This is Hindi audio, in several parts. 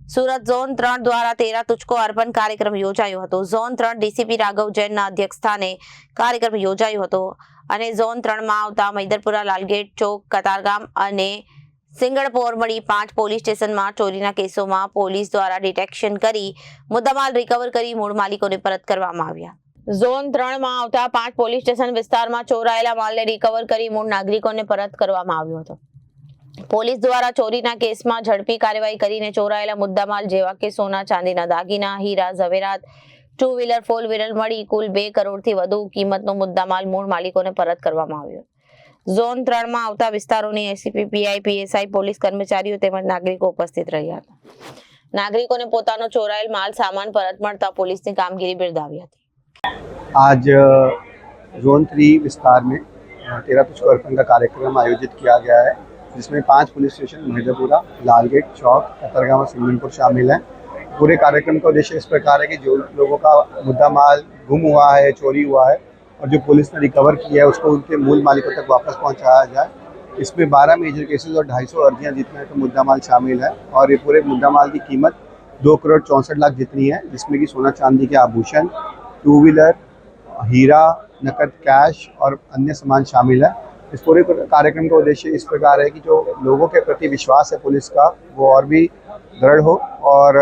સુરત ઝોન 3 દ્વારા 13 તુચકો અર્પણ કાર્યક્રમ યોજાયો હતો। ઝોન 3 ડીસીપી રાઘવ જૈનના અધ્યક્ષસ્થાને કાર્યક્રમ યોજાયો હતો અને ઝોન 3 માં આવતા મૈદરપુરા, લાલગેટ ચોક, કતારગામ અને સિંગણપોર મળી 5 પોલીસ સ્ટેશનમાં ચોરીના કેસોમાં પોલીસ દ્વારા ડિટેક્શન કરી મુદ્દામાલ રિકવર કરી મૂળ માલિકોને પરત કરવામાં આવ્યા। ઝોન 3 માં આવતા 5 પોલીસ સ્ટેશન વિસ્તારમાં ચોરાયેલા માલને રિકવર કરી મૂળ નાગરિકોને પરત કરવામાં આવ્યો હતો। પોલીસ દ્વારા ચોરીના કેસમાં ઝડપી કાર્યવાહી કરીને ચોરાયેલા મુદ્દામાલ જેવા કે સોના, ચાંદીના દાગીના, હીરા, ઝવેરાત, 2 વ્હીલર, 4 વ્હીલર મળી કુલ 2 કરોડથી વધુ કિંમતનો મુદ્દામાલ મૂળ માલિકોને પરત કરવામાં આવ્યો। ઝોન 3 માં આવતા વિસ્તારોની એસીપી, પીઆઈ, પીએસઆઈ, પોલીસ કર્મચારીઓ તેમજ નાગરિકો ઉપસ્થિત રહ્યા હતા। નાગરિકોને પોતાનો ચોરાયેલ માલ સામાન પરત મળતા પોલીસની કામગીરી બિરદાવી હતી। आज जोन 3 विस्तार में 13 तुझको अर्पण का कार्यक्रम आयोजित किया गया है, जिसमें 5 पुलिस स्टेशन मैदरपुरा, लालगेट चौक, कतरगांव और सिंगनपुर शामिल हैं। पूरे कार्यक्रम का उद्देश्य इस प्रकार है कि जो लोगों का मुद्दा माल गुम हुआ है, चोरी हुआ है और जो पुलिस ने रिकवर किया है उसको उनके मूल मालिकों तक वापस पहुंचाया जाए। इसमें 12 मेजर केसेस और 250 अर्जियाँ जितना का मुद्दा माल शामिल है और ये पूरे मुद्दा माल की कीमत 2 करोड़ 64 लाख जितनी है, जिसमें कि सोना चांदी के आभूषण, 2 व्हीलर, हीरा, नकद, कैश और अन्य सामान शामिल है। इस पूरे कार्यक्रम का उद्देश्य इस प्रकार है कि जो लोगों के प्रति विश्वास है पुलिस का वो और भी दृढ़ हो। और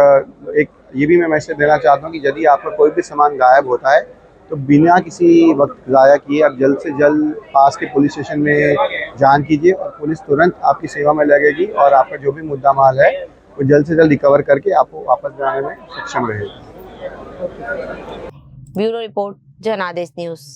एक ये भी मैं मैसेज देना चाहता हूँ कि यदि आपका कोई भी सामान गायब होता है तो बिना किसी वक्त ज़ाया किए आप जल्द से जल्द पास के पुलिस स्टेशन में जान कीजिए और पुलिस तुरंत आपकी सेवा में लगेगी और आपका जो भी मुद्दा माल है वो जल्द से जल्द रिकवर करके आपको वापस जाने में सक्षम रहेगा। ब्यूरो रिपोर्ट, जनादेश न्यूज़।